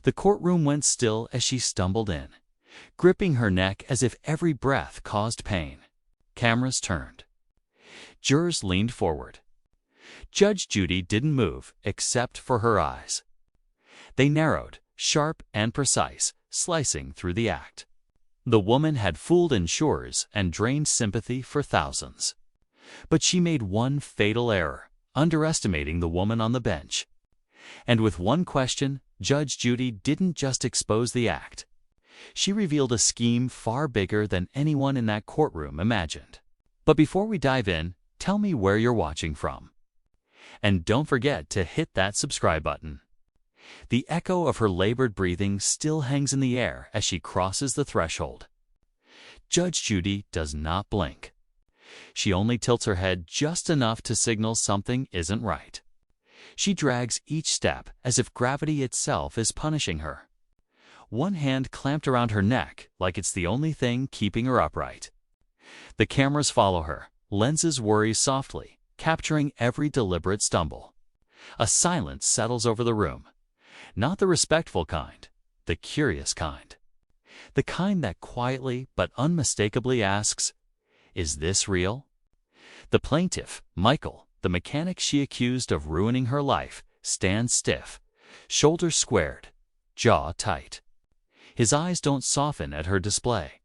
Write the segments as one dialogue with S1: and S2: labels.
S1: The courtroom went still as she stumbled in, gripping her neck as if every breath caused pain. Cameras turned. Jurors leaned forward. Judge Judy didn't move except for her eyes. They narrowed, sharp and precise, slicing through the act. The woman had fooled insurers and drained sympathy for thousands. But she made one fatal error, underestimating the woman on the bench. And with one question, Judge Judy didn't just expose the act. She revealed a scheme far bigger than anyone in that courtroom imagined. But before we dive in, tell me where you're watching from. And don't forget to hit that subscribe button. The echo of her labored breathing still hangs in the air as she crosses the threshold. Judge Judy does not blink. She only tilts her head just enough to signal something isn't right. She drags each step as if gravity itself is punishing her. One hand clamped around her neck like it's the only thing keeping her upright. The cameras follow her, lenses whir softly, capturing every deliberate stumble. A silence settles over the room. Not the respectful kind, the curious kind. The kind that quietly but unmistakably asks, "Is this real?" The plaintiff, Michael, the mechanic she accused of ruining her life, stands stiff, shoulders squared, jaw tight. His eyes don't soften at her display.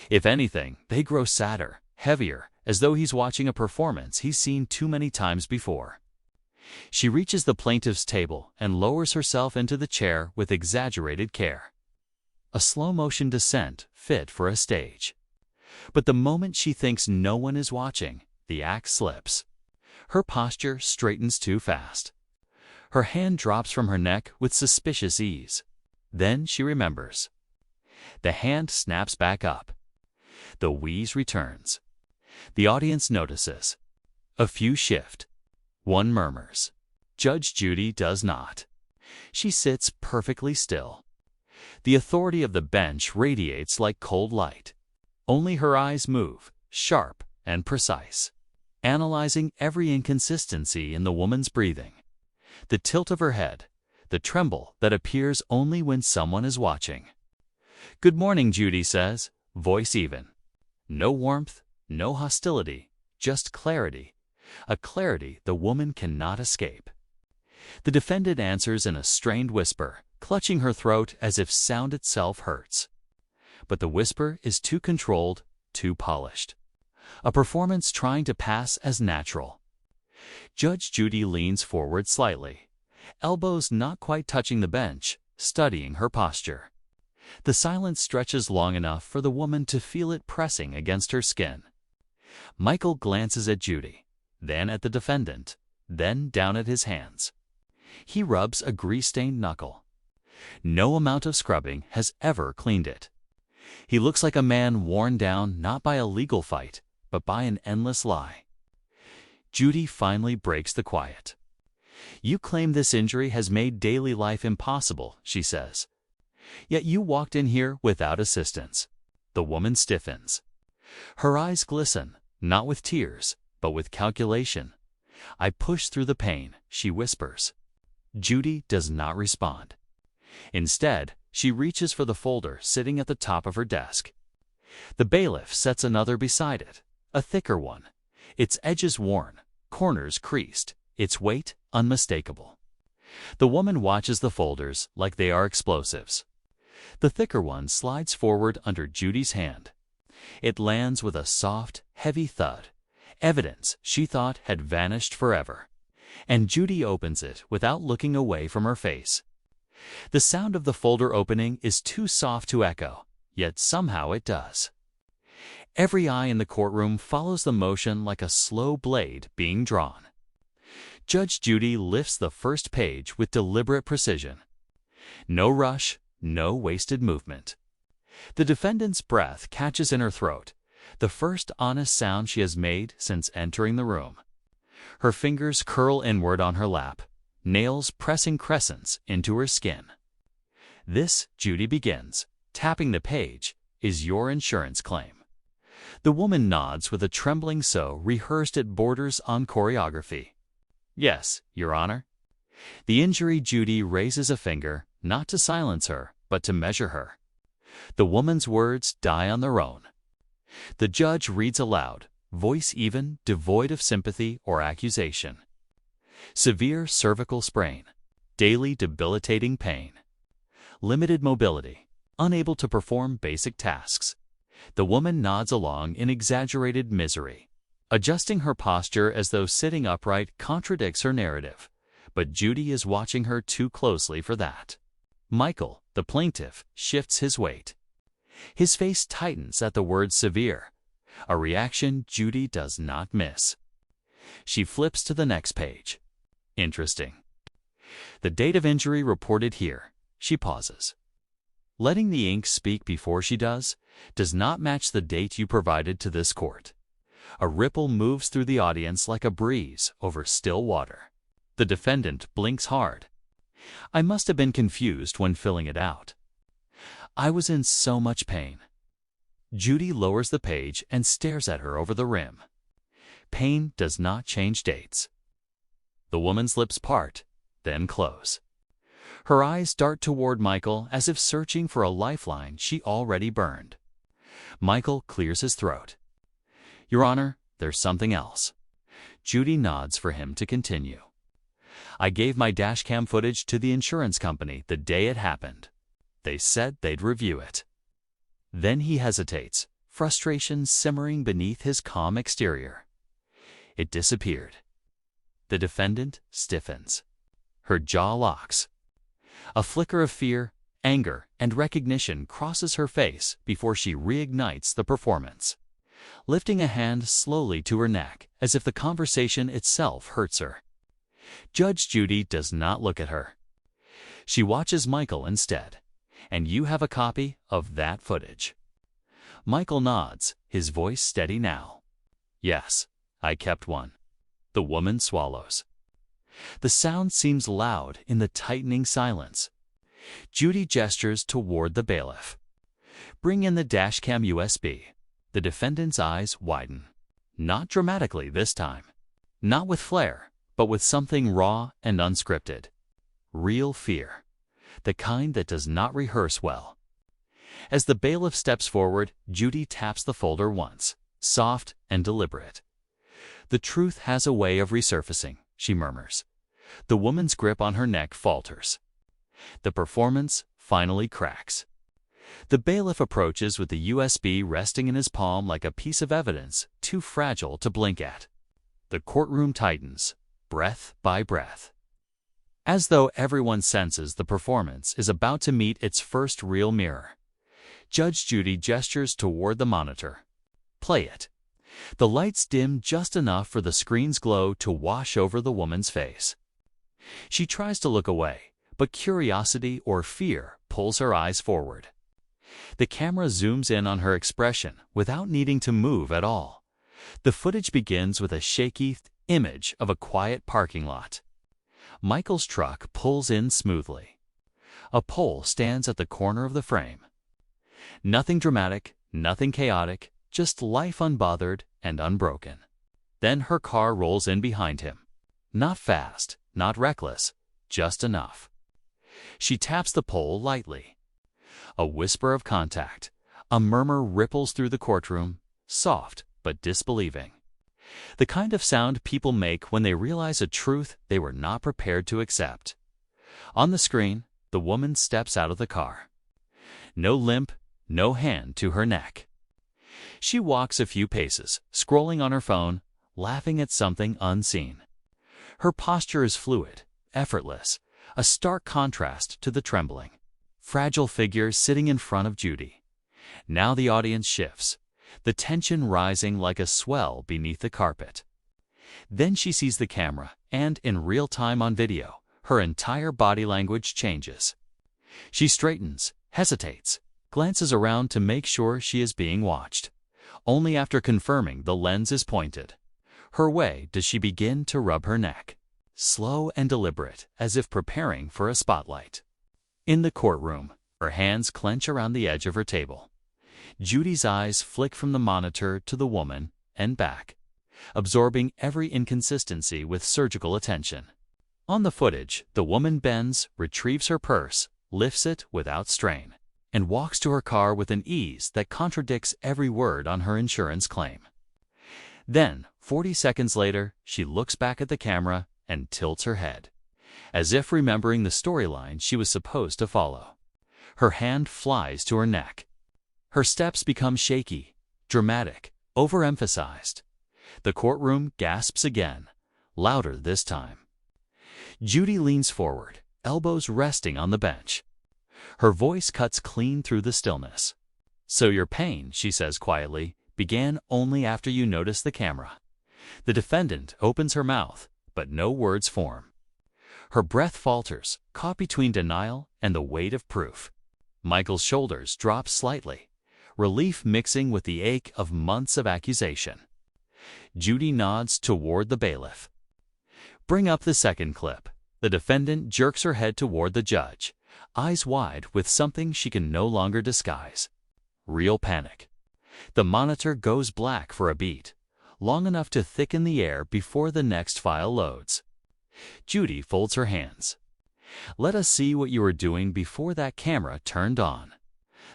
S1: If anything, they grow sadder, heavier, as though he's watching a performance he's seen too many times before. She reaches the plaintiff's table and lowers herself into the chair with exaggerated care. A slow-motion descent fit for a stage. But the moment she thinks no one is watching, the act slips. Her posture straightens too fast. Her hand drops from her neck with suspicious ease. Then she remembers. The hand snaps back up. The wheeze returns. The audience notices. A few shift. One murmurs. Judge Judy does not. She sits perfectly still. The authority of the bench radiates like cold light. Only her eyes move, sharp and precise, analyzing every inconsistency in the woman's breathing. The tilt of her head, the tremble that appears only when someone is watching. "Good morning," Judy says, voice even. No warmth, no hostility, just clarity. A clarity the woman cannot escape. The defendant answers in a strained whisper, clutching her throat as if sound itself hurts. But the whisper is too controlled, too polished. A performance trying to pass as natural. Judge Judy leans forward slightly, elbows not quite touching the bench, studying her posture. The silence stretches long enough for the woman to feel it pressing against her skin. Michael glances at Judy, then at the defendant, then down at his hands. He rubs a grease-stained knuckle. No amount of scrubbing has ever cleaned it. He looks like a man worn down not by a legal fight, but by an endless lie. Judy finally breaks the quiet. "You claim this injury has made daily life impossible," she says. "Yet you walked in here without assistance." The woman stiffens. Her eyes glisten, not with tears, but with calculation. "I pushed through the pain," she whispers. Judy does not respond. Instead, she reaches for the folder sitting at the top of her desk. The bailiff sets another beside it, a thicker one, its edges worn, corners creased, its weight unmistakable. The woman watches the folders like they are explosives. The thicker one slides forward under Judy's hand. It lands with a soft, heavy thud, evidence she thought had vanished forever. And Judy opens it without looking away from her face. The sound of the folder opening is too soft to echo, yet somehow it does. Every eye in the courtroom follows the motion like a slow blade being drawn. Judge Judy lifts the first page with deliberate precision. No rush, no wasted movement. The defendant's breath catches in her throat, the first honest sound she has made since entering the room. Her fingers curl inward on her lap, nails pressing crescents into her skin. "This," Judy begins, tapping the page, "is your insurance claim." The woman nods with a trembling so rehearsed it borders on choreography. "Yes, Your Honor." The injury Judy raises a finger, not to silence her, but to measure her. The woman's words die on their own. The judge reads aloud, voice even, devoid of sympathy or accusation. Severe cervical sprain, daily debilitating pain, limited mobility, unable to perform basic tasks. The woman nods along in exaggerated misery. Adjusting her posture as though sitting upright contradicts her narrative, but Judy is watching her too closely for that. Michael, the plaintiff, shifts his weight. His face tightens at the word severe, a reaction Judy does not miss. She flips to the next page. Interesting. The date of injury reported here. She pauses. Letting the ink speak before she does not match the date you provided to this court. A ripple moves through the audience like a breeze over still water. The defendant blinks hard. I must have been confused when filling it out. I was in so much pain. Judy lowers the page and stares at her over the rim. Pain does not change dates. The woman's lips part, then close. Her eyes dart toward Michael as if searching for a lifeline she already burned. Michael clears his throat. Your Honor, there's something else. Judy nods for him to continue. I gave my dashcam footage to the insurance company the day it happened. They said they'd review it. Then he hesitates, frustration simmering beneath his calm exterior. It disappeared. The defendant stiffens. Her jaw locks. A flicker of fear, anger, and recognition crosses her face before she reignites the performance, lifting a hand slowly to her neck as if the conversation itself hurts her. Judge Judy does not look at her. She watches Michael instead, and you have a copy of that footage. Michael nods, his voice steady now. Yes, I kept one. The woman swallows. The sound seems loud in the tightening silence. Judy gestures toward the bailiff. Bring in the dashcam USB. The defendant's eyes widen. Not dramatically this time. Not with flair, but with something raw and unscripted. Real fear. The kind that does not rehearse well. As the bailiff steps forward, Judy taps the folder once, soft and deliberate. The truth has a way of resurfacing, she murmurs. The woman's grip on her neck falters. The performance finally cracks. The bailiff approaches with the USB resting in his palm like a piece of evidence too fragile to blink at. The courtroom tightens, breath by breath. As though everyone senses the performance is about to meet its first real mirror. Judge Judy gestures toward the monitor. Play it. The lights dim just enough for the screen's glow to wash over the woman's face. She tries to look away, but curiosity or fear pulls her eyes forward. The camera zooms in on her expression without needing to move at all. The footage begins with a shaky image of a quiet parking lot. Michael's truck pulls in smoothly. A pole stands at the corner of the frame. Nothing dramatic, nothing chaotic, just life unbothered and unbroken. Then her car rolls in behind him. Not fast, not reckless, just enough. She taps the pole lightly. A whisper of contact. A murmur ripples through the courtroom, soft but disbelieving. The kind of sound people make when they realize a truth they were not prepared to accept. On the screen, the woman steps out of the car. No limp, no hand to her neck. She walks a few paces, scrolling on her phone, laughing at something unseen. Her posture is fluid, effortless, a stark contrast to the trembling, fragile figure sitting in front of Judy. Now the audience shifts, the tension rising like a swell beneath the carpet. Then she sees the camera, and in real time on video, her entire body language changes. She straightens, hesitates, glances around to make sure she is being watched. Only after confirming the lens is pointed. Her way does she begin to rub her neck, slow and deliberate, as if preparing for a spotlight. In the courtroom, her hands clench around the edge of her table. Judy's eyes flick from the monitor to the woman and back, absorbing every inconsistency with surgical attention. On the footage, the woman bends, retrieves her purse, lifts it without strain, and walks to her car with an ease that contradicts every word on her insurance claim. Then, 40 seconds later, she looks back at the camera and tilts her head, as if remembering the storyline she was supposed to follow. Her hand flies to her neck. Her steps become shaky, dramatic, overemphasized. The courtroom gasps again, louder this time. Judy leans forward, elbows resting on the bench. Her voice cuts clean through the stillness. "So your pain," she says quietly, "began only after you noticed the camera." The defendant opens her mouth, but no words form. Her breath falters, caught between denial and the weight of proof. Michael's shoulders drop slightly, relief mixing with the ache of months of accusation. Judy nods toward the bailiff. "Bring up the second clip." The defendant jerks her head toward the judge, eyes wide with something she can no longer disguise. Real panic. The monitor goes black for a beat, long enough to thicken the air before the next file loads. Judy folds her hands. "Let us see what you were doing before that camera turned on."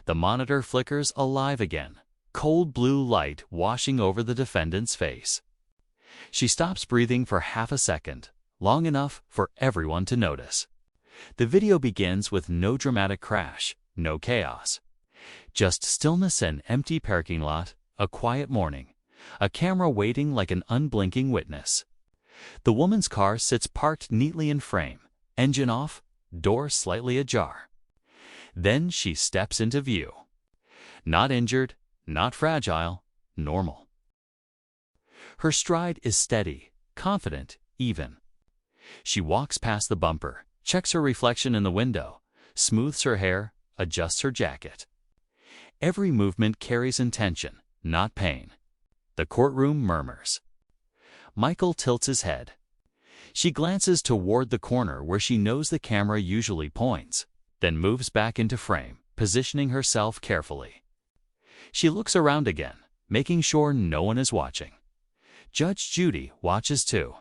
S1: The monitor flickers alive again, cold blue light washing over the defendant's face. She stops breathing for half a second, long enough for everyone to notice. The video begins with no dramatic crash, no chaos. Just stillness and empty parking lot, a quiet morning, a camera waiting like an unblinking witness. The woman's car sits parked neatly in frame, engine off, door slightly ajar. Then she steps into view. Not injured, not fragile, normal. Her stride is steady, confident, even. She walks past the bumper, checks her reflection in the window, smooths her hair, adjusts her jacket. Every movement carries intention, not pain. The courtroom murmurs. Michael tilts his head. She glances toward the corner where she knows the camera usually points, then moves back into frame, positioning herself carefully. She looks around again, making sure no one is watching. Judge Judy watches too.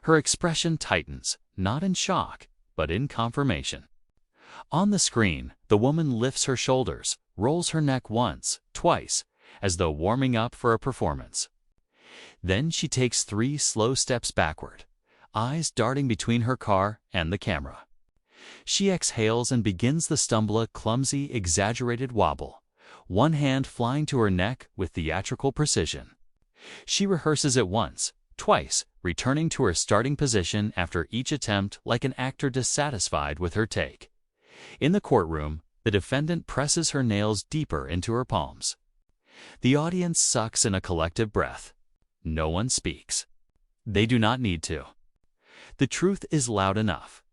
S1: Her expression tightens, not in shock, but in confirmation. On the screen, the woman lifts her shoulders, rolls her neck once, twice, as though warming up for a performance. Then she takes 3 slow steps backward, eyes darting between her car and the camera. She exhales and begins the stumble, a clumsy, exaggerated wobble, one hand flying to her neck with theatrical precision. She rehearses it once, twice, returning to her starting position after each attempt like an actor dissatisfied with her take. In the courtroom, the defendant presses her nails deeper into her palms. The audience sucks in a collective breath. No one speaks. They do not need to. The truth is loud enough.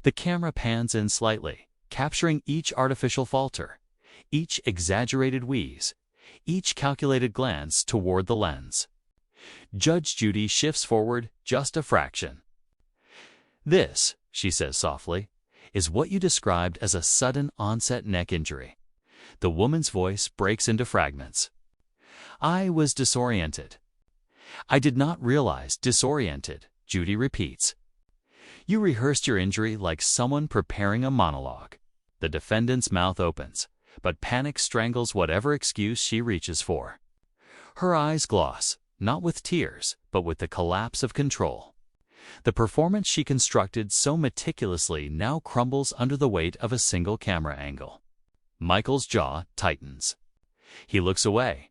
S1: The camera pans in slightly, capturing each artificial falter, each exaggerated wheeze, each calculated glance toward the lens. Judge Judy shifts forward just a fraction. "This," she says softly, "is what you described as a sudden onset neck injury." The woman's voice breaks into fragments. "I was disoriented." "I did not realize disoriented," Judy repeats. "You rehearsed your injury like someone preparing a monologue." The defendant's mouth opens, but panic strangles whatever excuse she reaches for. Her eyes gloss, not with tears, but with the collapse of control. The performance she constructed so meticulously now crumbles under the weight of a single camera angle. Michael's jaw tightens. He looks away,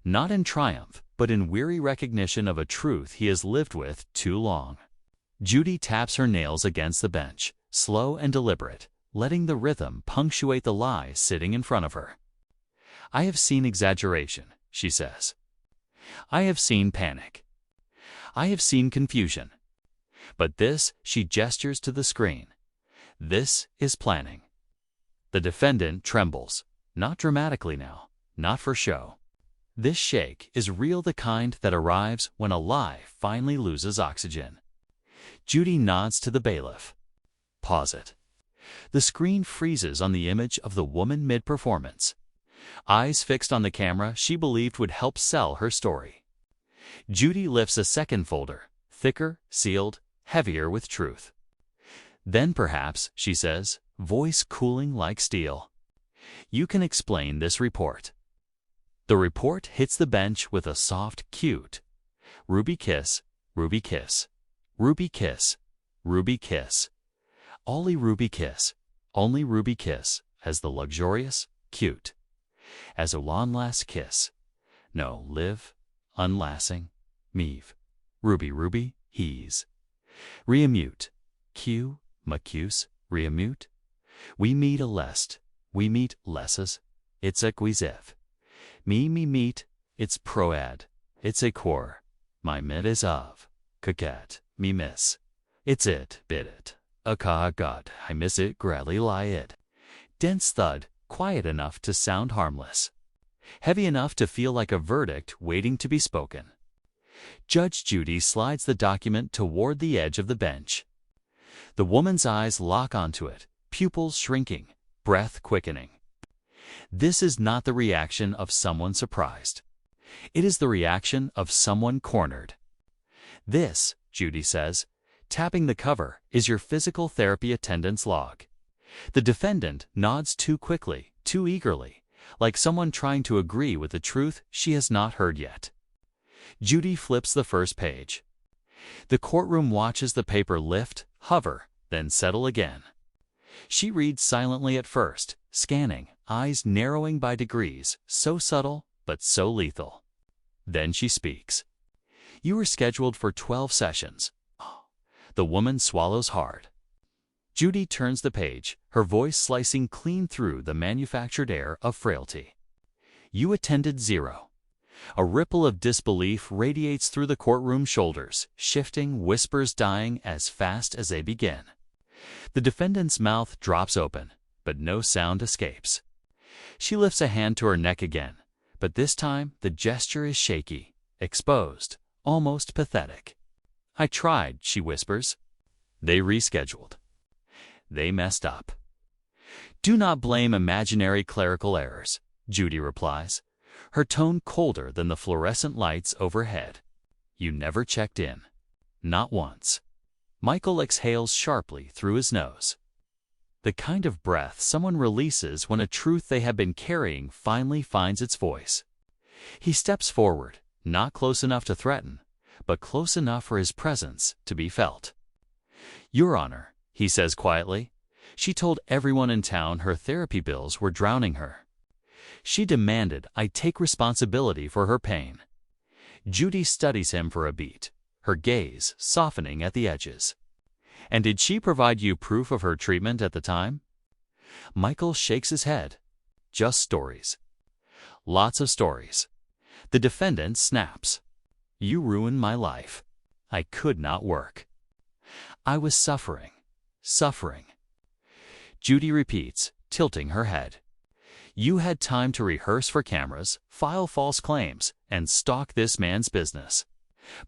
S1: not in triumph, but in weary recognition of a truth he has lived with too long. Judy taps her nails against the bench, slow and deliberate, letting the rhythm punctuate the lie sitting in front of her. "I have seen exaggeration," she says. "I have seen panic. I have seen confusion. But this," she gestures to the screen, "this is planning." The defendant trembles, not dramatically now, not for show. This shake is real, the kind that arrives when a lie finally loses oxygen. Judy nods to the bailiff. "Pause it." The screen freezes on the image of the woman mid-performance. Eyes fixed on the camera she believed would help sell her story. Judy lifts a second folder, thicker, sealed, heavier with truth. "Then perhaps," she says, voice cooling like steel. "You can explain this report." The report hits the bench with a soft, cute ruby kiss, ruby kiss, ruby kiss, ruby kiss. Only ruby kiss, only ruby kiss, as the luxurious, cute, as a long-last kiss. No, live, unlasting, meave, ruby, ruby, he's. Reamute, q, macuse, reamute. We meet a lest, we meet lesses, it's acquisitive. Me meet, it's proad, it's a quor. My mid is of, coquette, me miss. It's it, bid it. God, I miss it, gradly lie it. Dense thud, quiet enough to sound harmless. Heavy enough to feel like a verdict waiting to be spoken. Judge Judy slides the document toward the edge of the bench. The woman's eyes lock onto it, pupils shrinking, breath quickening. This is not the reaction of someone surprised. It is the reaction of someone cornered. "This," Judy says, tapping the cover, "is your physical therapy attendance log." The defendant nods too quickly, too eagerly, like someone trying to agree with the truth she has not heard yet. Judy flips the first page. The courtroom watches the paper lift, hover, then settle again. She reads silently at first, scanning, eyes narrowing by degrees, so subtle but so lethal. Then she speaks. "You were scheduled for 12 sessions. The woman swallows hard. Judy turns the page, her voice slicing clean through the manufactured air of frailty. "You attended 0. A ripple of disbelief radiates through the courtroom shoulders, shifting, whispers dying as fast as they begin. The defendant's mouth drops open, but no sound escapes. She lifts a hand to her neck again, but this time the gesture is shaky, exposed, almost pathetic. "I tried," she whispers. "They rescheduled. They messed up." "Do not blame imaginary clerical errors," Judy replies, her tone colder than the fluorescent lights overhead. "You never checked in. Not once." Michael exhales sharply through his nose. The kind of breath someone releases when a truth they have been carrying finally finds its voice. He steps forward, not close enough to threaten, but close enough for his presence to be felt. "Your Honor," he says quietly, "she told everyone in town her therapy bills were drowning her. She demanded I take responsibility for her pain." Judy studies him for a beat, her gaze softening at the edges. "And did she provide you proof of her treatment at the time?" Michael shakes his head. "Just stories. Lots of stories." The defendant snaps. "You ruined my life. I could not work. I was suffering, suffering." Judy repeats, tilting her head. "You had time to rehearse for cameras, file false claims, and stalk this man's business,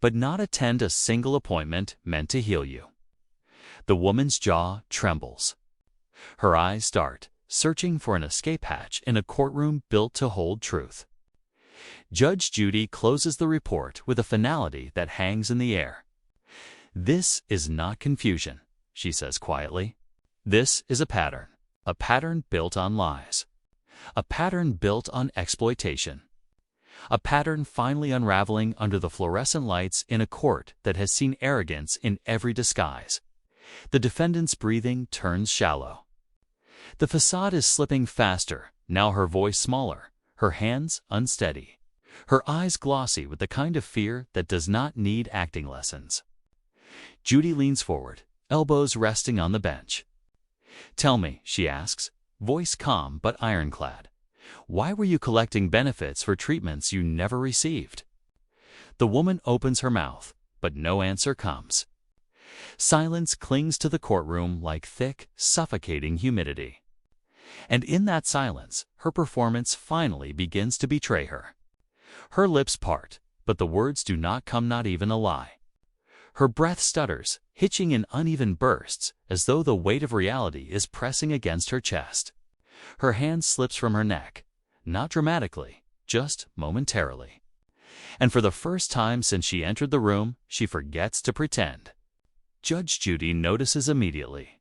S1: but not attend a single appointment meant to heal you." The woman's jaw trembles. Her eyes dart, searching for an escape hatch in a courtroom built to hold truth. Judge Judy closes the report with a finality that hangs in the air. "This is not confusion," she says quietly. "This is a pattern built on lies, a pattern built on exploitation, a pattern finally unraveling under the fluorescent lights in a court that has seen arrogance in every disguise." The defendant's breathing turns shallow. The facade is slipping faster, now her voice smaller, her hands unsteady, her eyes glossy with the kind of fear that does not need acting lessons. Judy leans forward, elbows resting on the bench. "Tell me," she asks, voice calm but ironclad, "why were you collecting benefits for treatments you never received?" The woman opens her mouth, but no answer comes. Silence clings to the courtroom like thick, suffocating humidity. And in that silence, her performance finally begins to betray her. Her lips part, but the words do not come, not even a lie. Her breath stutters, hitching in uneven bursts, as though the weight of reality is pressing against her chest. Her hand slips from her neck, not dramatically, just momentarily. And for the first time since she entered the room, she forgets to pretend. Judge Judy notices immediately.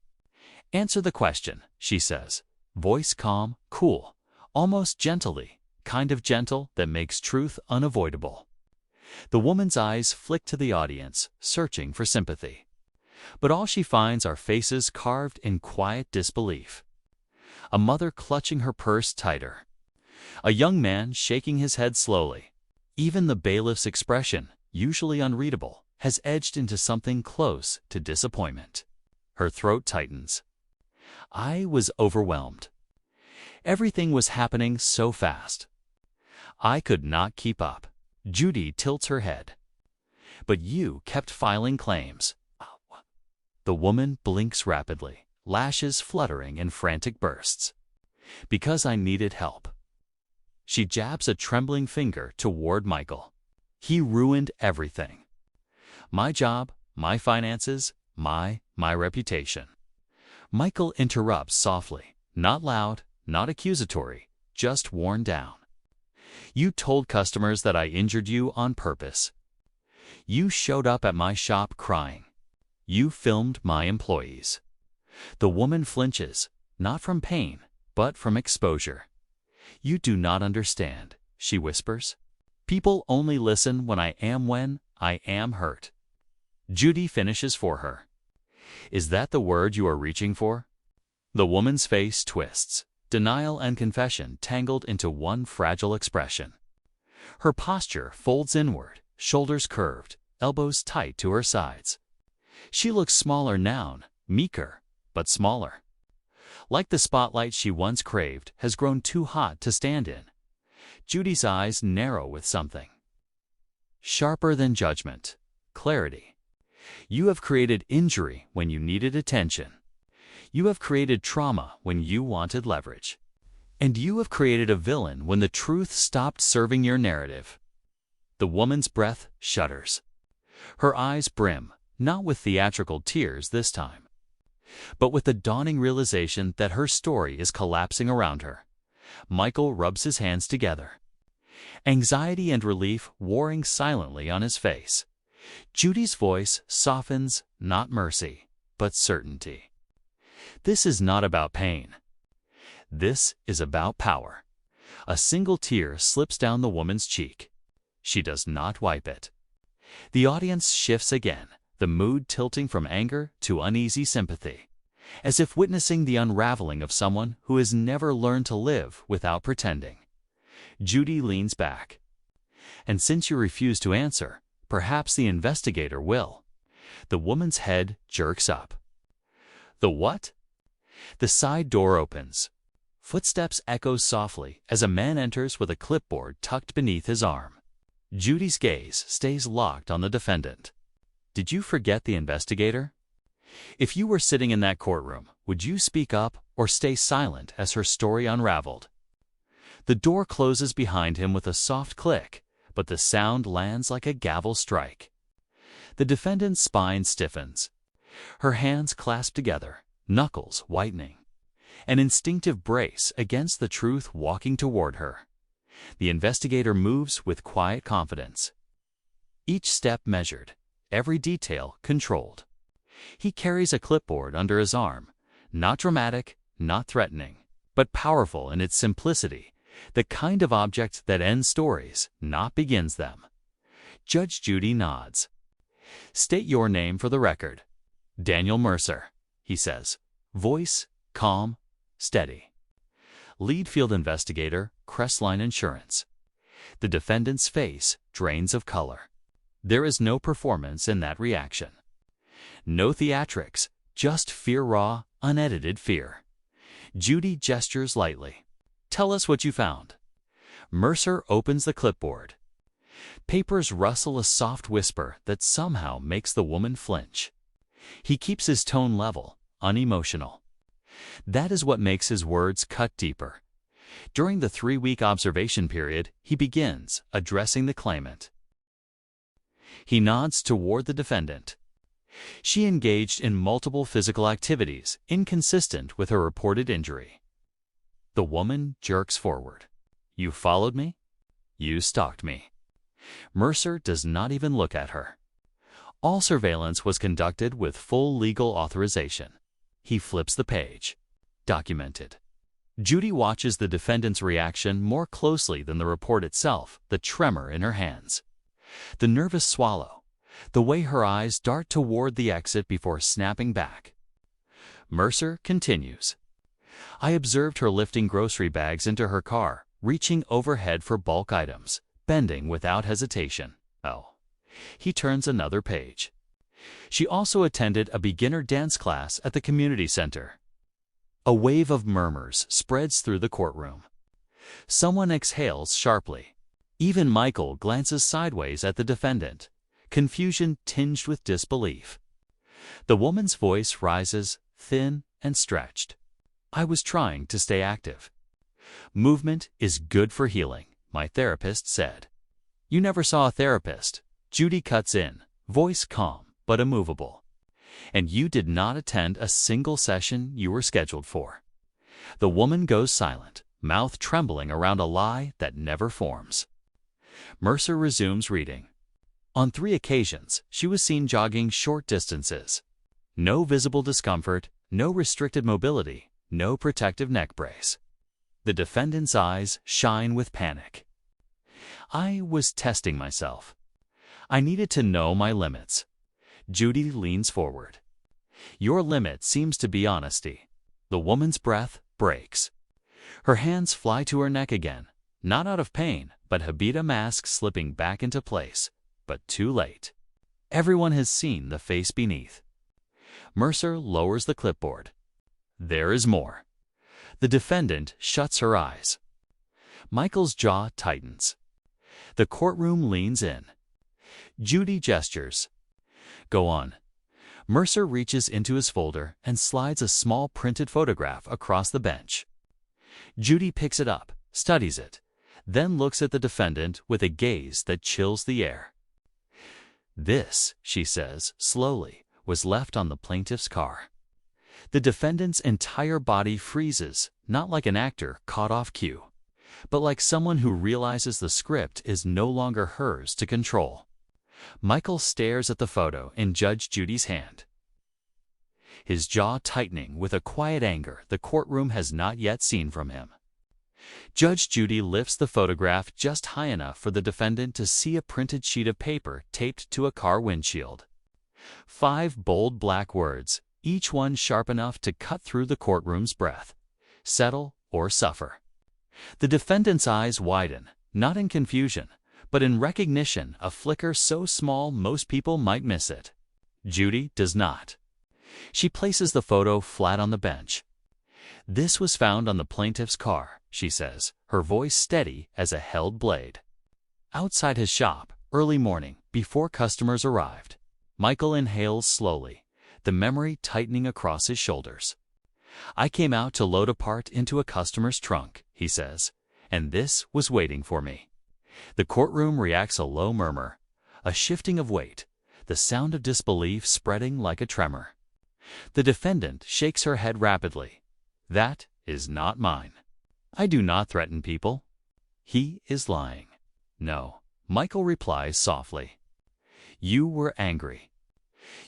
S1: Answer the question, she says, voice calm, cool, almost gently, kind of gentle that makes truth unavoidable. The woman's eyes flick to the audience, searching for sympathy. But all she finds are faces carved in quiet disbelief. A mother clutching her purse tighter. A young man shaking his head slowly. Even the bailiff's expression, usually unreadable, has edged into something close to disappointment. Her throat tightens. I was overwhelmed. Everything was happening so fast. I could not keep up. Judy tilts her head. But you kept filing claims. The woman blinks rapidly, lashes fluttering in frantic bursts. Because I needed help. She jabs a trembling finger toward Michael. He ruined everything. My job, my finances, my reputation. Michael interrupts softly, not loud, not accusatory, just worn down. You told customers that I injured you on purpose. You showed up at my shop crying. You filmed my employees. The woman flinches, not from pain, but from exposure. You do not understand, she whispers. People only listen when I am hurt. Judy finishes for her. Is that the word you are reaching for? The woman's face twists, denial and confession tangled into one fragile expression. Her posture folds inward, shoulders curved, elbows tight to her sides. She looks smaller now, meeker, but smaller. Like the spotlight she once craved has grown too hot to stand in. Judy's eyes narrow with something. Sharper than judgment. Clarity. You have created injury when you needed attention. You have created trauma when you wanted leverage. And you have created a villain when the truth stopped serving your narrative. The woman's breath shudders. Her eyes brim, not with theatrical tears this time, but with the dawning realization that her story is collapsing around her. Michael rubs his hands together. Anxiety and relief warring silently on his face. Judy's voice softens, not mercy, but certainty. This is not about pain. This is about power. A single tear slips down the woman's cheek. She does not wipe it. The audience shifts again, the mood tilting from anger to uneasy sympathy, as if witnessing the unraveling of someone who has never learned to live without pretending. Judy leans back. And since you refuse to answer, perhaps the investigator will. The woman's head jerks up. The what? The side door opens. Footsteps echo softly as a man enters with a clipboard tucked beneath his arm. Judy's gaze stays locked on the defendant. Did you forget the investigator? If you were sitting in that courtroom, would you speak up or stay silent as her story unraveled? The door closes behind him with a soft click, but the sound lands like a gavel strike. The defendant's spine stiffens. Her hands clasp together, knuckles whitening. An instinctive brace against the truth walking toward her. The investigator moves with quiet confidence. Each step measured, every detail controlled. He carries a clipboard under his arm, not dramatic, not threatening, but powerful in its simplicity, the kind of object that ends stories, not begins them. Judge Judy nods. State your name for the record. Daniel Mercer, he says, voice calm, steady. Lead field investigator, Crestline Insurance. The defendant's face drains of color. There is no performance in that reaction. No theatrics, just raw, unedited fear. Judy gestures lightly. Tell us what you found. Mercer opens the clipboard. Papers rustle a soft whisper that somehow makes the woman flinch. He keeps his tone level, unemotional. That is what makes his words cut deeper. During the 3-week observation period, he begins addressing the claimant. He nods toward the defendant. She engaged in multiple physical activities inconsistent with her reported injury. The woman jerks forward. You followed me? You stalked me. Mercer does not even look at her. All surveillance was conducted with full legal authorization. He flips the page. Documented. Judy watches the defendant's reaction more closely than the report itself, the tremor in her hands, the nervous swallow, the way her eyes dart toward the exit before snapping back. Mercer continues. I observed her lifting grocery bags into her car, reaching overhead for bulk items, bending without hesitation. Oh. He turns another page. She also attended a beginner dance class at the community center. A wave of murmurs spreads through the courtroom. Someone exhales sharply. Even Michael glances sideways at the defendant, confusion tinged with disbelief. The woman's voice rises, thin and stretched. I was trying to stay active. Movement is good for healing, my therapist said. You never saw a therapist. Judy cuts in, voice calm but immovable. And you did not attend a single session you were scheduled for. The woman goes silent, mouth trembling around a lie that never forms. Mercer resumes reading. On 3 occasions, she was seen jogging short distances. No visible discomfort, no restricted mobility, no protective neck brace. The defendant's eyes shine with panic. I was testing myself. I needed to know my limits. Judy leans forward. Your limit seems to be honesty. The woman's breath breaks. Her hands fly to her neck again, not out of pain, but habita mask slipping back into place. But too late. Everyone has seen the face beneath. Mercer lowers the clipboard. There is more. The defendant shuts her eyes. Michael's jaw tightens. The courtroom leans in. Judy gestures. Go on. Mercer reaches into his folder and slides a small printed photograph across the bench. Judy picks it up, studies it, then looks at the defendant with a gaze that chills the air. This, she says, slowly, was left on the plaintiff's car. The defendant's entire body freezes, not like an actor caught off cue, but like someone who realizes the script is no longer hers to control. Michael stares at the photo in Judge Judy's hand, his jaw tightening with a quiet anger the courtroom has not yet seen from him. Judge Judy lifts the photograph just high enough for the defendant to see a printed sheet of paper taped to a car windshield. 5 bold black words, each one sharp enough to cut through the courtroom's breath. Settle or suffer. The defendant's eyes widen, not in confusion, but in recognition, a flicker so small most people might miss it. Judy does not. She places the photo flat on the bench. This was found on the plaintiff's car, she says, her voice steady as a held blade. Outside his shop, early morning, before customers arrived. Michael inhales slowly, the memory tightening across his shoulders. I came out to load a part into a customer's trunk, he says, and this was waiting for me. The courtroom reacts a low murmur, a shifting of weight, the sound of disbelief spreading like a tremor. The defendant shakes her head rapidly. That is not mine. I do not threaten people. He is lying. No, Michael replies softly. You were angry.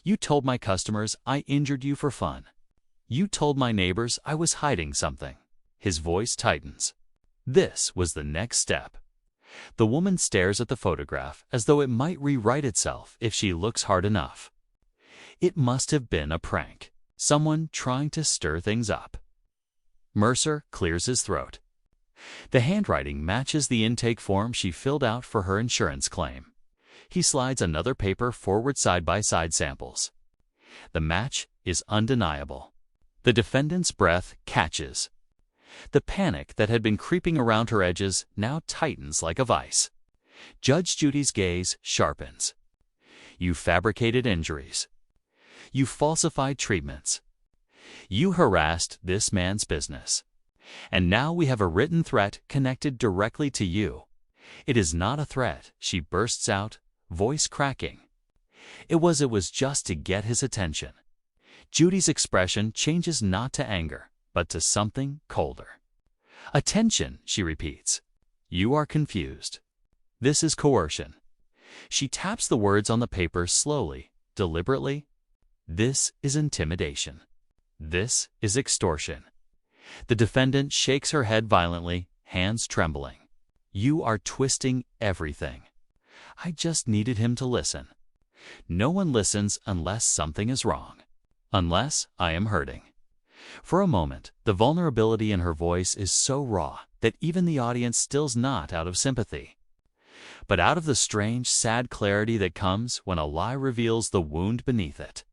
S1: You told my customers I injured you for fun. You told my neighbors I was hiding something. His voice tightens. This was the next step. The woman stares at the photograph as though it might rewrite itself if she looks hard enough. It must have been a prank, someone trying to stir things up. Mercer clears his throat. The handwriting matches the intake form she filled out for her insurance claim. He slides another paper forward side-by-side samples. The match is undeniable. The defendant's breath catches. The panic that had been creeping around her edges now tightens like a vice. Judge Judy's gaze sharpens. You fabricated injuries. You falsified treatments. You harassed this man's business. And now we have a written threat connected directly to you. It is not a threat, she bursts out, voice cracking. It was just to get his attention. Judy's expression changes not to anger, but to something colder. Attention, she repeats. You are confused. This is coercion. She taps the words on the paper slowly, deliberately. This is intimidation. This is extortion. The defendant shakes her head violently, hands trembling. You are twisting everything. I just needed him to listen. No one listens unless something is wrong. Unless I am hurting. For a moment, the vulnerability in her voice is so raw that even the audience stills not out of sympathy, but out of the strange, sad clarity that comes when a lie reveals the wound beneath it.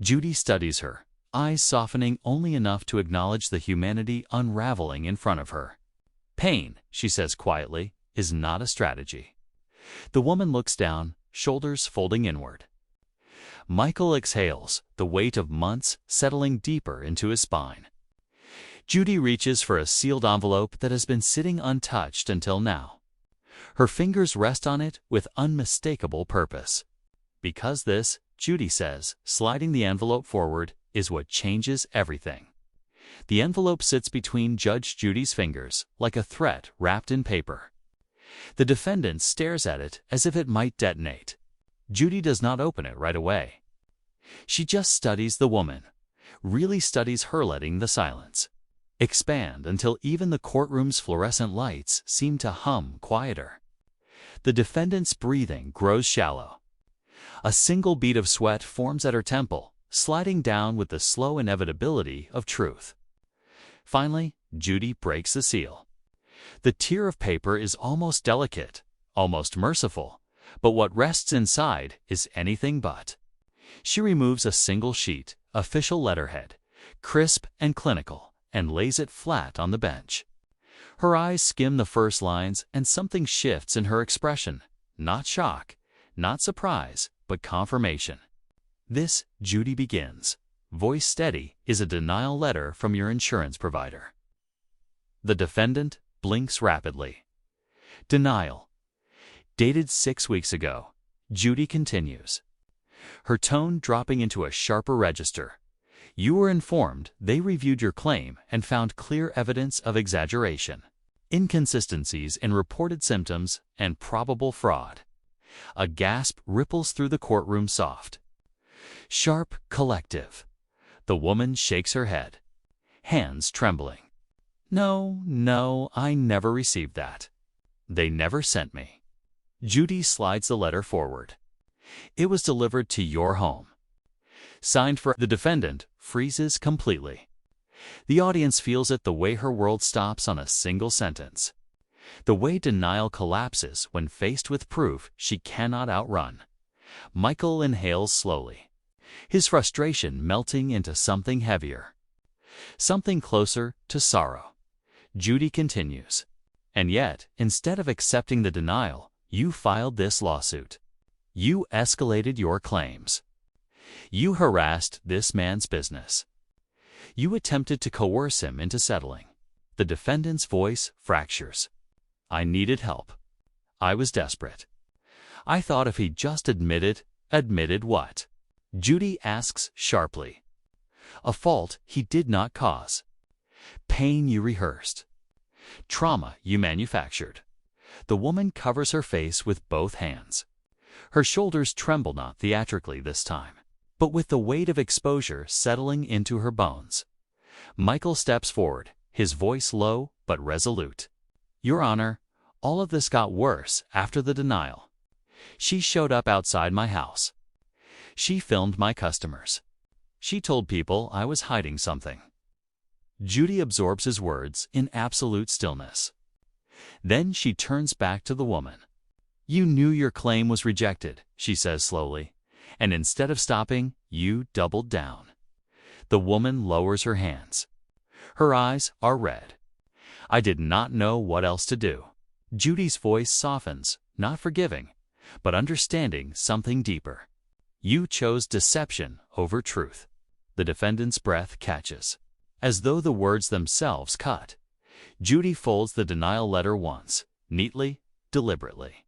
S1: Judy studies her, eyes softening only enough to acknowledge the humanity unraveling in front of her. Pain, she says quietly, is not a strategy. The woman looks down, shoulders folding inward. Michael exhales, the weight of months settling deeper into his spine. Judy reaches for a sealed envelope that has been sitting untouched until now. Her fingers rest on it with unmistakable purpose. Because this, Judy says, sliding the envelope forward, is what changes everything. The envelope sits between Judge Judy's fingers, like a threat wrapped in paper. The defendant stares at it as if it might detonate. Judy does not open it right away. She just studies the woman, really studies her letting the silence expand until even the courtroom's fluorescent lights seem to hum quieter. The defendant's breathing grows shallow. A single bead of sweat forms at her temple, sliding down with the slow inevitability of truth. Finally, Judy breaks the seal. The tear of paper is almost delicate, almost merciful, but what rests inside is anything but. She removes a single sheet, official letterhead, crisp and clinical, and lays it flat on the bench. Her eyes skim the first lines and something shifts in her expression. Not shock, not surprise, but confirmation. This, Judy begins, voice steady, is a denial letter from your insurance provider. The defendant blinks rapidly. Denial. Dated 6 weeks ago. Judy continues, her tone dropping into a sharper register. You were informed they reviewed your claim and found clear evidence of exaggeration, inconsistencies in reported symptoms, and probable fraud. A gasp ripples through the courtroom soft. Sharp, collective. The woman shakes her head, hands trembling. No, I never received that. They never sent me. Judy slides the letter forward. It was delivered to your home. Signed for. The defendant freezes completely. The audience feels it the way her world stops on a single sentence. The way denial collapses when faced with proof she cannot outrun. Michael inhales slowly, his frustration melting into something heavier, something closer to sorrow. Judy continues, and yet, instead of accepting the denial, you filed this lawsuit. You escalated your claims. You harassed this man's business. You attempted to coerce him into settling. The defendant's voice fractures. I needed help. I was desperate. I thought if he just admitted what? Judy asks sharply. A fault he did not cause. Pain you rehearsed. Trauma you manufactured. The woman covers her face with both hands. Her shoulders tremble not theatrically this time, but with the weight of exposure settling into her bones. Michael steps forward, his voice low but resolute. Your Honor, all of this got worse after the denial. She showed up outside my house. She filmed my customers. She told people I was hiding something. Judy absorbs his words in absolute stillness. Then she turns back to the woman. You knew your claim was rejected, she says slowly, and instead of stopping, you doubled down. The woman lowers her hands. Her eyes are red. I did not know what else to do. Judy's voice softens, not forgiving, but understanding something deeper. You chose deception over truth. The defendant's breath catches, as though the words themselves cut. Judy folds the denial letter once, neatly, deliberately.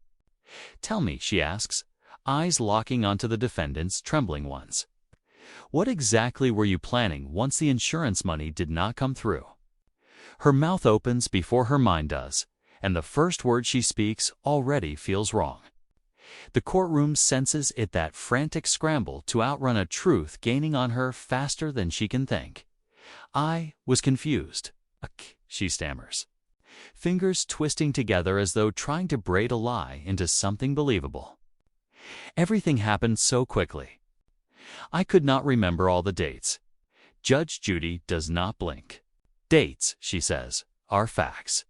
S1: Tell me, she asks, eyes locking onto the defendant's trembling ones. What exactly were you planning once the insurance money did not come through? Her mouth opens before her mind does, and the first word she speaks already feels wrong. The courtroom senses it, that frantic scramble to outrun a truth gaining on her faster than she can think. I was confused. She stammers, fingers twisting together as though trying to braid a lie into something believable. Everything happened so quickly. I could not remember all the dates. Judge Judy does not blink. Dates, she says, are facts.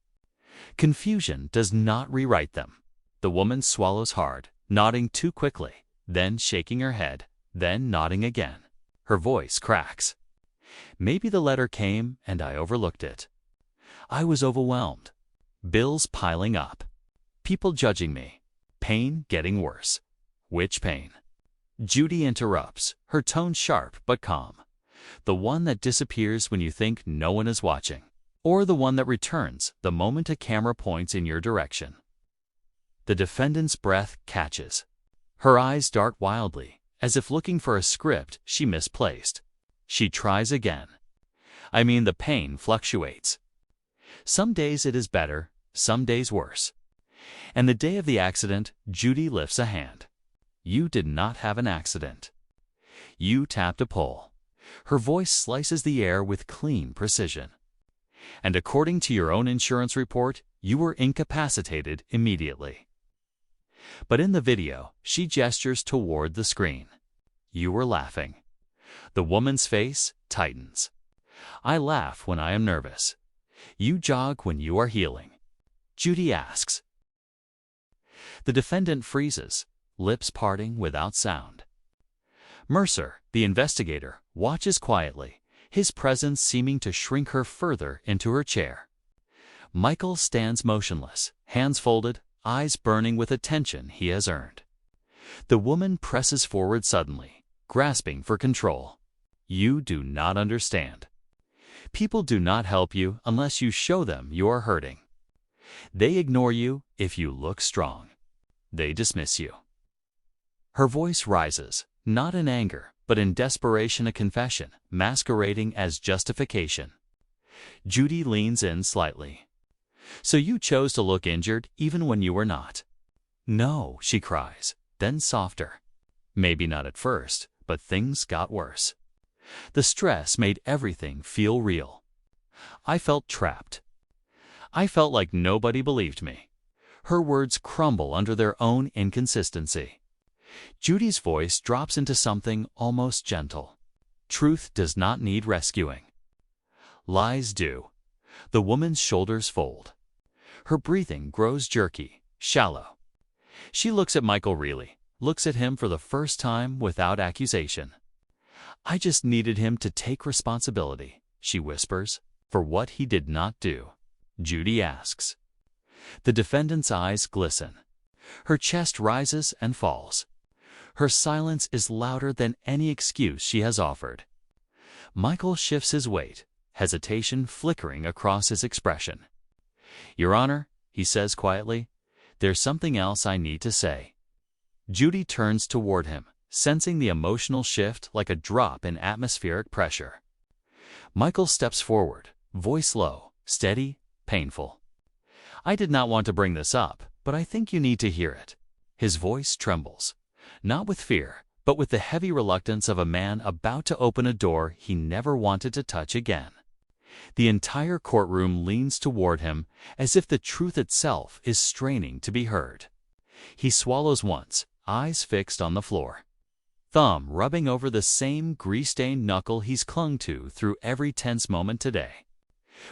S1: Confusion does not rewrite them. The woman swallows hard, nodding too quickly, then shaking her head, then nodding again. Her voice cracks. Maybe the letter came and I overlooked it. I was overwhelmed. Bills piling up. People judging me. Pain getting worse. Which pain? Judy interrupts, her tone sharp but calm. The one that disappears when you think no one is watching, or the one that returns the moment a camera points in your direction. The defendant's breath catches. Her eyes dart wildly, as if looking for a script she misplaced. She tries again. The pain fluctuates. Some days it is better, some days worse. And the day of the accident, Judy lifts a hand. You did not have an accident. You tapped a pole. Her voice slices the air with clean precision. And according to your own insurance report, you were incapacitated immediately. But in the video, she gestures toward the screen. You were laughing. The woman's face tightens. I laugh when I am nervous. You jog when you are healing. Judy asks. The defendant freezes, lips parting without sound. Mercer, the investigator, watches quietly, his presence seeming to shrink her further into her chair. Michael stands motionless, hands folded, eyes burning with attention he has earned. The woman presses forward suddenly, grasping for control. You do not understand. People do not help you unless you show them you are hurting. They ignore you if you look strong. They dismiss you. Her voice rises, not in anger, but in desperation, a confession, masquerading as justification. Judy leans in slightly. So you chose to look injured even when you were not? No, she cries, then softer. Maybe not at first, but things got worse. The stress made everything feel real. I felt trapped. I felt like nobody believed me. Her words crumble under their own inconsistency. Judy's voice drops into something almost gentle. Truth does not need rescuing. Lies do. The woman's shoulders fold. Her breathing grows jerky, shallow. She looks at Michael really, looks at him for the first time without accusation. I just needed him to take responsibility, she whispers, for what he did not do. Judy asks. The defendant's eyes glisten. Her chest rises and falls. Her silence is louder than any excuse she has offered. Michael shifts his weight, hesitation flickering across his expression. Your Honor, he says quietly, there's something else I need to say. Judy turns toward him, sensing the emotional shift like a drop in atmospheric pressure. Michael steps forward, voice low, steady, painful. I did not want to bring this up, but I think you need to hear it. His voice trembles, not with fear, but with the heavy reluctance of a man about to open a door he never wanted to touch again. The entire courtroom leans toward him as if the truth itself is straining to be heard. He swallows once, eyes fixed on the floor. Thumb rubbing over the same grease-stained knuckle he's clung to through every tense moment today.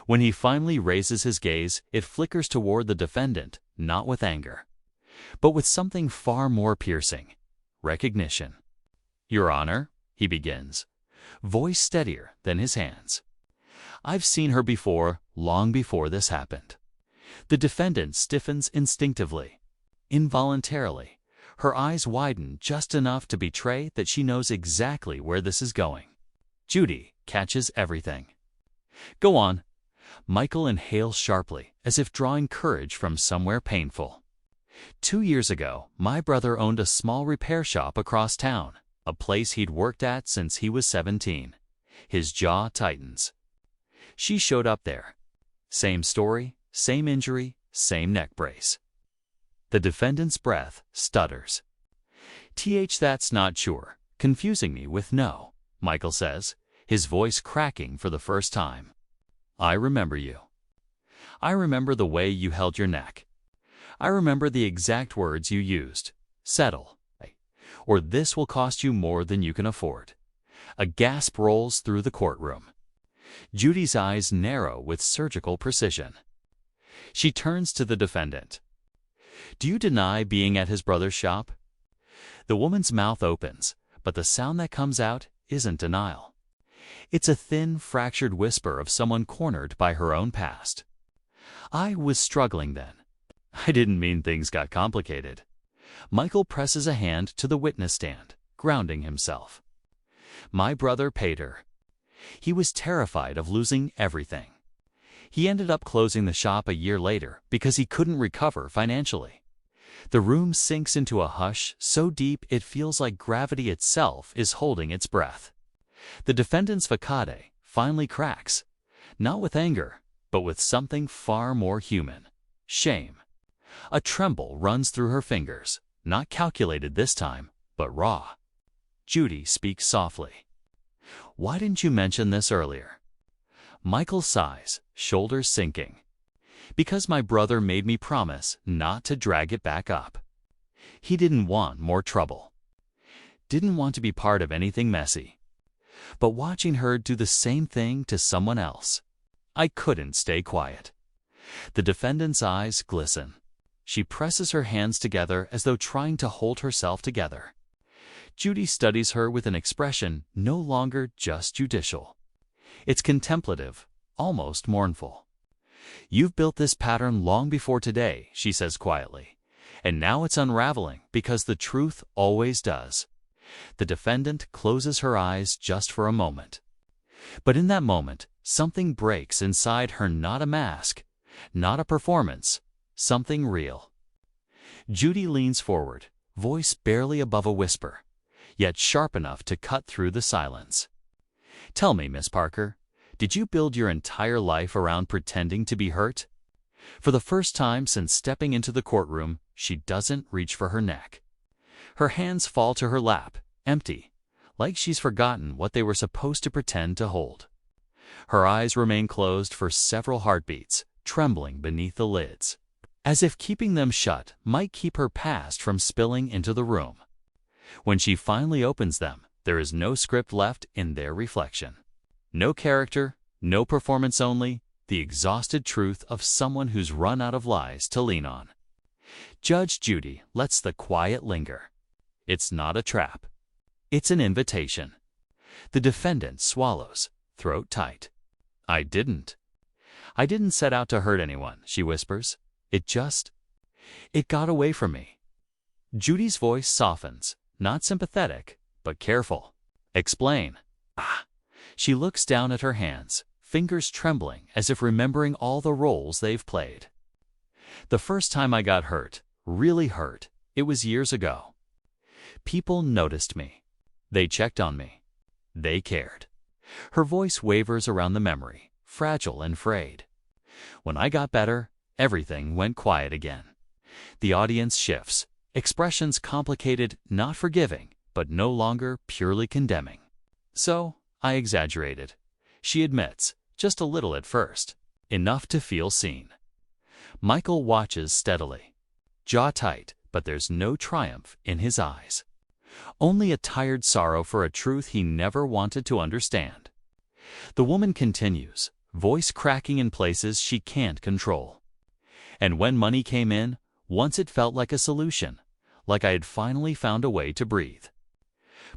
S1: When he finally raises his gaze, it flickers toward the defendant, not with anger, but with something far more piercing. Recognition. Your Honor, he begins, voice steadier than his hands. I've seen her before, long before this happened. The defendant stiffens instinctively, involuntarily. Her eyes widen just enough to betray that she knows exactly where this is going. Judy catches everything. Go on. Michael inhales sharply, as if drawing courage from somewhere painful. 2 years ago, my brother owned a small repair shop across town, a place he'd worked at since he was 17. His jaw tightens. She showed up there. Same story, same injury, same neck brace. The defendant's breath stutters. That's not sure, confusing me with no, Michael says, his voice cracking for the first time. I remember you. I remember the way you held your neck. I remember the exact words you used. Settle. Or this will cost you more than you can afford. A gasp rolls through the courtroom. Judy's eyes narrow with surgical precision. She turns to the defendant. Do you deny being at his brother's shop? The woman's mouth opens, but the sound that comes out isn't denial. It's a thin, fractured whisper of someone cornered by her own past. I was struggling then. I didn't mean things got complicated. Michael presses a hand to the witness stand, grounding himself. My brother paid her. He was terrified of losing everything. He ended up closing the shop a year later because he couldn't recover financially. The room sinks into a hush so deep it feels like gravity itself is holding its breath. The defendant's facade finally cracks, not with anger, but with something far more human: shame. A tremble runs through her fingers, not calculated this time, but raw. Judy speaks softly. Why didn't you mention this earlier? Michael sighs, shoulders sinking. Because my brother made me promise not to drag it back up. He didn't want more trouble. Didn't want to be part of anything messy. But watching her do the same thing to someone else, I couldn't stay quiet. The defendant's eyes glisten. She presses her hands together as though trying to hold herself together. Judy studies her with an expression no longer just judicial. It's contemplative, almost mournful. You've built this pattern long before today, she says quietly, and now it's unraveling because the truth always does. The defendant closes her eyes just for a moment. But in that moment, something breaks inside her, not a mask, not a performance, something real. Judy leans forward, voice barely above a whisper, yet sharp enough to cut through the silence. Tell me, Miss Parker, did you build your entire life around pretending to be hurt? For the first time since stepping into the courtroom, she doesn't reach for her neck. Her hands fall to her lap, empty, like she's forgotten what they were supposed to pretend to hold. Her eyes remain closed for several heartbeats, trembling beneath the lids, as if keeping them shut might keep her past from spilling into the room. When she finally opens them, there is no script left in their reflection. No character, no performance, only the exhausted truth of someone who's run out of lies to lean on. Judge Judy lets the quiet linger. It's not a trap. It's an invitation. The defendant swallows, throat tight. I didn't set out to hurt anyone, she whispers. It got away from me. Judy's voice softens, not sympathetic, but careful. Explain. She looks down at her hands, fingers trembling as if remembering all the roles they've played. The first time I got hurt, really hurt, it was years ago. People noticed me. They checked on me. They cared. Her voice wavers around the memory, fragile and frayed. When I got better, everything went quiet again. The audience shifts, expressions complicated, not forgiving, but no longer purely condemning. So, I exaggerated. She admits, just a little at first, enough to feel seen. Michael watches steadily. Jaw tight, but there's no triumph in his eyes. Only a tired sorrow for a truth he never wanted to understand. The woman continues, voice cracking in places she can't control. And when money came in, once it felt like a solution, like I had finally found a way to breathe.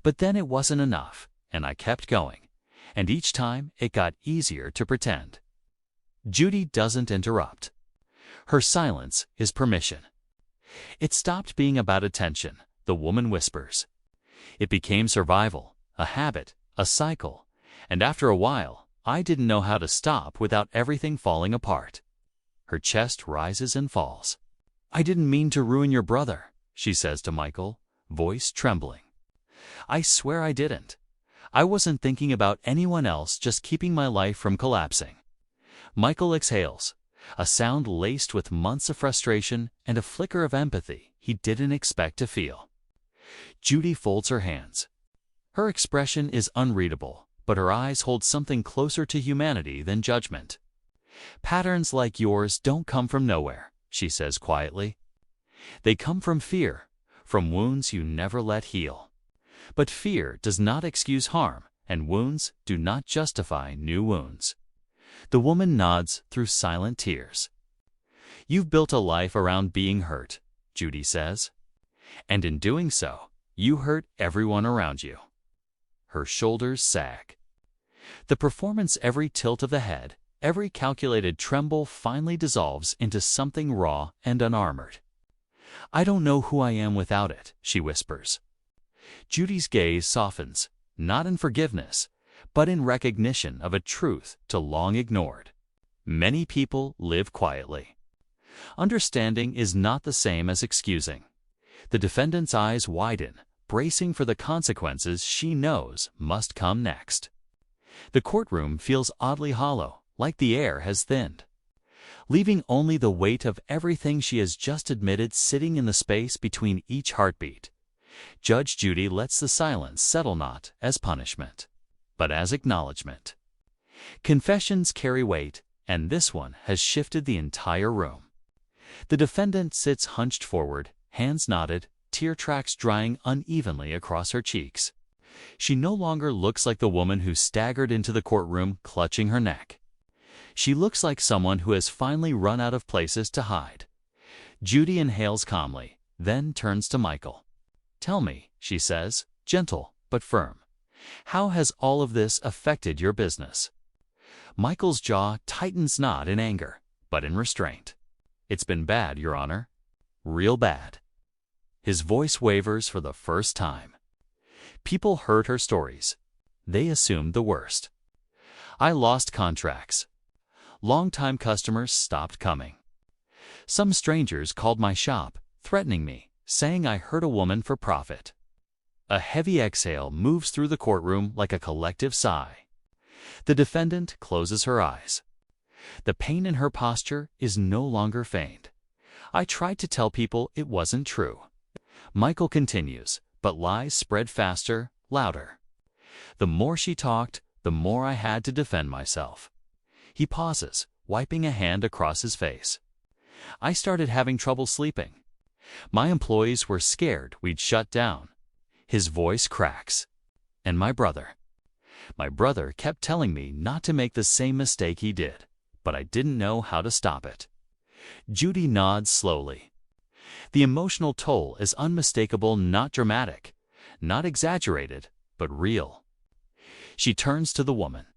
S1: But then it wasn't enough, and I kept going, and each time it got easier to pretend. Judy doesn't interrupt. Her silence is permission. It stopped being about attention, the woman whispers. It became survival, a habit, a cycle, and after a while, I didn't know how to stop without everything falling apart. Her chest rises and falls. I didn't mean to ruin your brother, she says to Michael, voice trembling. I swear I didn't. I wasn't thinking about anyone else, just keeping my life from collapsing. Michael exhales, a sound laced with months of frustration and a flicker of empathy he didn't expect to feel. Judy folds her hands. Her expression is unreadable, but her eyes hold something closer to humanity than judgment. "Patterns like yours don't come from nowhere," she says quietly. "They come from fear, from wounds you never let heal. But fear does not excuse harm, and wounds do not justify new wounds." The woman nods through silent tears. "You've built a life around being hurt," Judy says. "And in doing so, you hurt everyone around you." Her shoulders sag. The performance, every tilt of the head, every calculated tremble finally dissolves into something raw and unarmored. "I don't know who I am without it," she whispers. Judy's gaze softens, not in forgiveness, but in recognition of a truth too long ignored. Many people live quietly. Understanding is not the same as excusing. The defendant's eyes widen, bracing for the consequences she knows must come next. The courtroom feels oddly hollow, like the air has thinned, leaving only the weight of everything she has just admitted sitting in the space between each heartbeat. Judge Judy lets the silence settle not as punishment, but as acknowledgement. Confessions carry weight, and this one has shifted the entire room. The defendant sits hunched forward, hands knotted, tear tracks drying unevenly across her cheeks. She no longer looks like the woman who staggered into the courtroom clutching her neck. She looks like someone who has finally run out of places to hide. Judy inhales calmly, then turns to Michael. "Tell me," she says, gentle but firm, "how has all of this affected your business?" Michael's jaw tightens, not in anger, but in restraint. "It's been bad, Your Honor. Real bad." His voice wavers for the first time. People heard her stories. They assumed the worst. "I lost contracts. Long-time customers stopped coming. Some strangers called my shop, threatening me, saying I hurt a woman for profit." A heavy exhale moves through the courtroom like a collective sigh. The defendant closes her eyes. The pain in her posture is no longer feigned. "I tried to tell people it wasn't true." Michael continues, but lies spread faster, louder. "The more she talked, the more I had to defend myself." He pauses, wiping a hand across his face. "I started having trouble sleeping. My employees were scared we'd shut down." His voice cracks. "And my brother kept telling me not to make the same mistake he did, but I didn't know how to stop it." Judy nods slowly. The emotional toll is unmistakable, not dramatic, not exaggerated, but real. She turns to the woman.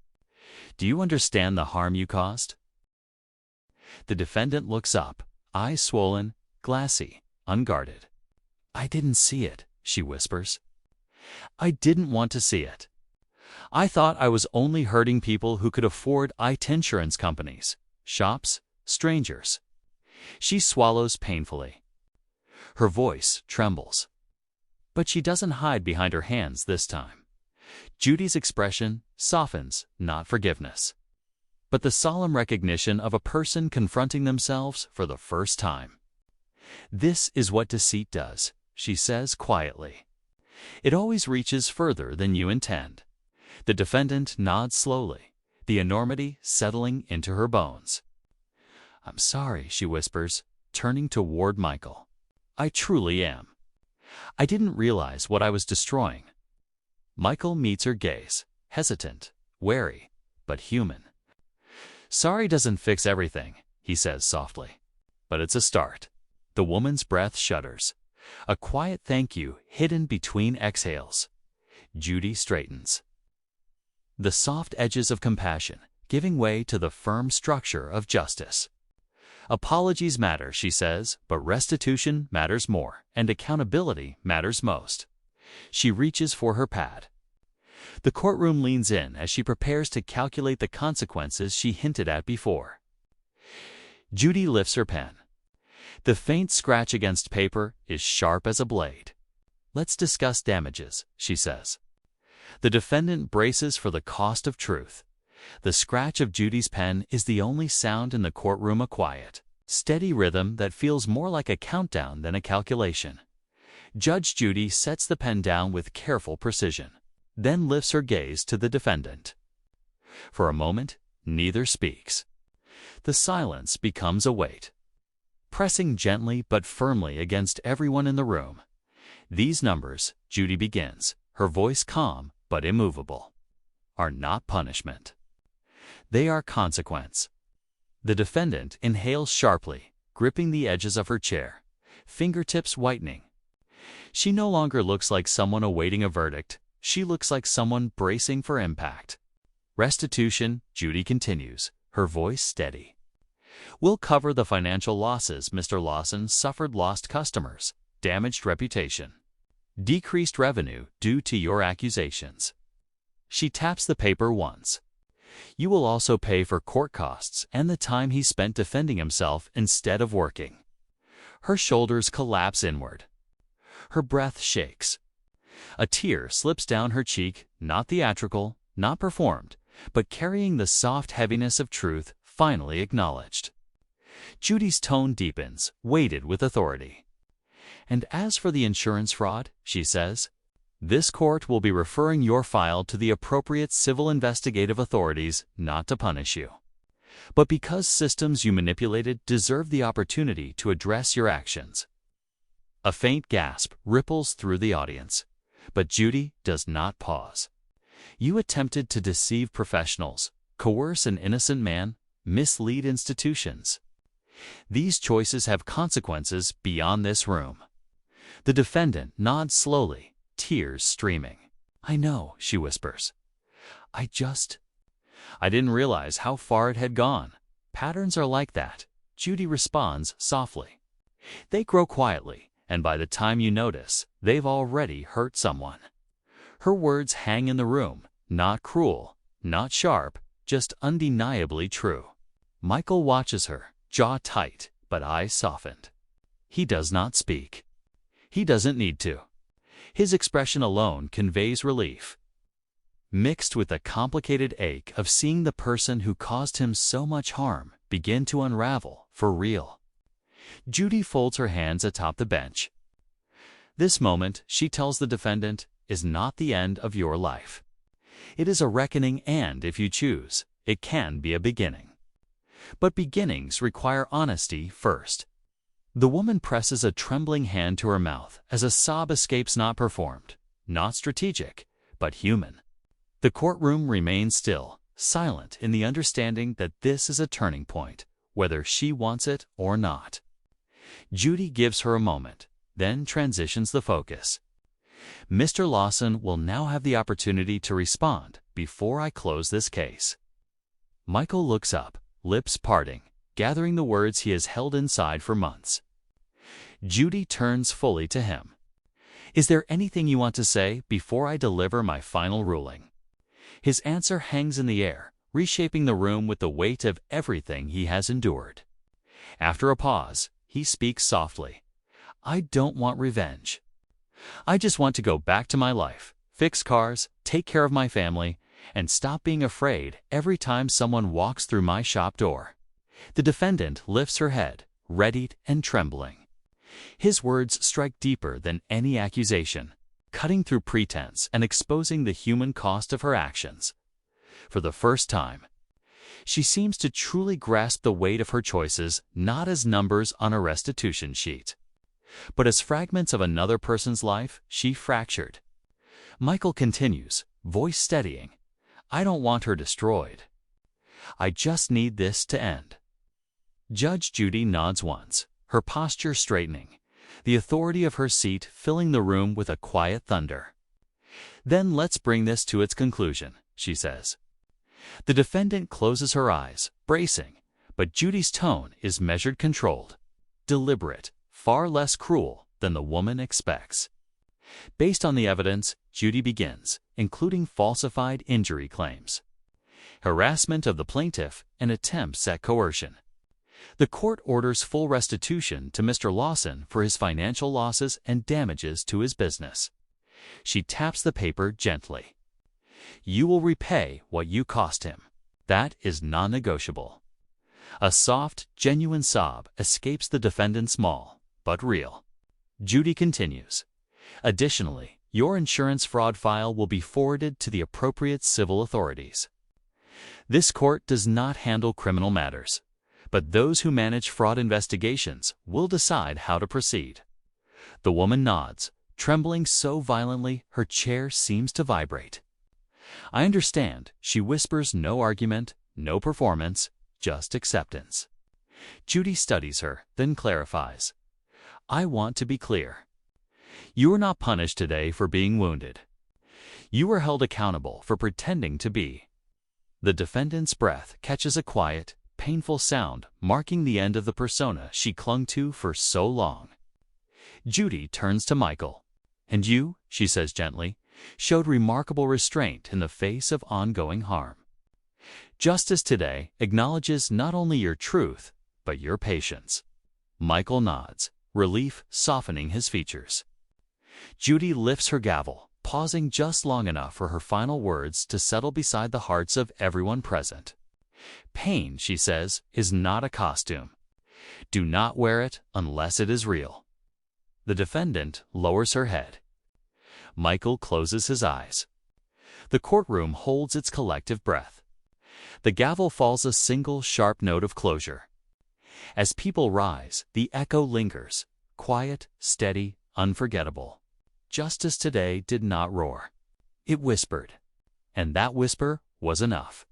S1: "Do you understand the harm you caused?" The defendant looks up, eyes swollen, glassy, unguarded. "I didn't see it," she whispers. "I didn't want to see it. I thought I was only hurting people who could afford IT insurance companies, shops, strangers." She swallows painfully. Her voice trembles. But she doesn't hide behind her hands this time. Judy's expression softens, not forgiveness, but the solemn recognition of a person confronting themselves for the first time. "This is what deceit does," she says quietly. "It always reaches further than you intend." The defendant nods slowly, the enormity settling into her bones. "I'm sorry," she whispers, turning toward Michael. "I truly am. I didn't realize what I was destroying." Michael meets her gaze, hesitant, wary, but human. "Sorry doesn't fix everything," he says softly, "but it's a start." The woman's breath shudders, a quiet thank you hidden between exhales. Judy straightens. The soft edges of compassion giving way to the firm structure of justice. "Apologies matter," she says, "but restitution matters more, and accountability matters most." She reaches for her pad. The courtroom leans in as she prepares to calculate the consequences she hinted at before. Judy lifts her pen. The faint scratch against paper is sharp as a blade. "Let's discuss damages," she says. The defendant braces for the cost of truth. The scratch of Judy's pen is the only sound in the courtroom, a quiet, steady rhythm that feels more like a countdown than a calculation. Judge Judy sets the pen down with careful precision, then lifts her gaze to the defendant. For a moment, neither speaks. The silence becomes a weight, pressing gently but firmly against everyone in the room. These numbers, Judy begins, her voice calm but immovable, are not punishment. They are consequence. The defendant inhales sharply, gripping the edges of her chair, fingertips whitening. She no longer looks like someone awaiting a verdict. She looks like someone bracing for impact. Restitution, Judy continues, her voice steady. We'll cover the financial losses Mr. Lawson suffered: lost customers, damaged reputation, decreased revenue due to your accusations. She taps the paper once. You will also pay for court costs and the time he spent defending himself instead of working. Her shoulders collapse inward. Her breath shakes. A tear slips down her cheek, not theatrical, not performed, but carrying the soft heaviness of truth finally acknowledged. Judy's tone deepens, weighted with authority. And as for the insurance fraud, she says, this court will be referring your file to the appropriate civil investigative authorities, not to punish you, but because systems you manipulated deserve the opportunity to address your actions. A faint gasp ripples through the audience, but Judy does not pause. You attempted to deceive professionals, coerce an innocent man, mislead institutions. These choices have consequences beyond this room. The defendant nods slowly, tears streaming. I know, she whispers. I didn't realize how far it had gone. Patterns are like that, Judy responds softly. They grow quietly, and by the time you notice, they've already hurt someone. Her words hang in the room, not cruel, not sharp, just undeniably true. Michael watches her, jaw tight, but eyes softened. He does not speak. He doesn't need to. His expression alone conveys relief, mixed with the complicated ache of seeing the person who caused him so much harm begin to unravel for real. Judy folds her hands atop the bench. This moment, she tells the defendant, is not the end of your life. It is a reckoning, and if you choose, it can be a beginning. But beginnings require honesty first. The woman presses a trembling hand to her mouth as a sob escapes, not performed, not strategic, but human. The courtroom remains still, silent in the understanding that this is a turning point, whether she wants it or not. Judy gives her a moment, then transitions the focus. Mr. Lawson will now have the opportunity to respond before I close this case. Michael looks up, lips parting, gathering the words he has held inside for months. Judy turns fully to him. Is there anything you want to say before I deliver my final ruling? His answer hangs in the air, reshaping the room with the weight of everything he has endured. After a pause, he speaks softly. I don't want revenge. I just want to go back to my life, fix cars, take care of my family, and stop being afraid every time someone walks through my shop door. The defendant lifts her head, readied and trembling. His words strike deeper than any accusation, cutting through pretense and exposing the human cost of her actions. For the first time, she seems to truly grasp the weight of her choices, not as numbers on a restitution sheet, but as fragments of another person's life she fractured. Michael continues, voice steadying. I don't want her destroyed. I just need this to end. Judge Judy nods once, her posture straightening, the authority of her seat filling the room with a quiet thunder. Then let's bring this to its conclusion, she says. The defendant closes her eyes, bracing, but Judy's tone is measured, controlled, deliberate, far less cruel than the woman expects. Based on the evidence, Judy begins, including falsified injury claims, harassment of the plaintiff, and attempts at coercion. The court orders full restitution to Mr. Lawson for his financial losses and damages to his business. She taps the paper gently. You will repay what you cost him. That is non-negotiable. A soft, genuine sob escapes the defendant's small, but real. Judy continues. Additionally, your insurance fraud file will be forwarded to the appropriate civil authorities. This court does not handle criminal matters, but those who manage fraud investigations will decide how to proceed. The woman nods, trembling so violently her chair seems to vibrate. I understand, she whispers, no argument, no performance, just acceptance. Judy studies her, then clarifies. I want to be clear. You were not punished today for being wounded. You were held accountable for pretending to be. The defendant's breath catches a quiet, painful sound, marking the end of the persona she clung to for so long. Judy turns to Michael. And you, she says gently, showed remarkable restraint in the face of ongoing harm. Justice today acknowledges not only your truth, but your patience. Michael nods, relief softening his features. Judy lifts her gavel, pausing just long enough for her final words to settle beside the hearts of everyone present. Pain, she says, is not a costume. Do not wear it unless it is real. The defendant lowers her head. Michael closes his eyes. The courtroom holds its collective breath. The gavel falls a single sharp note of closure. As people rise, the echo lingers, quiet, steady, unforgettable. Justice today did not roar. It whispered. And that whisper was enough.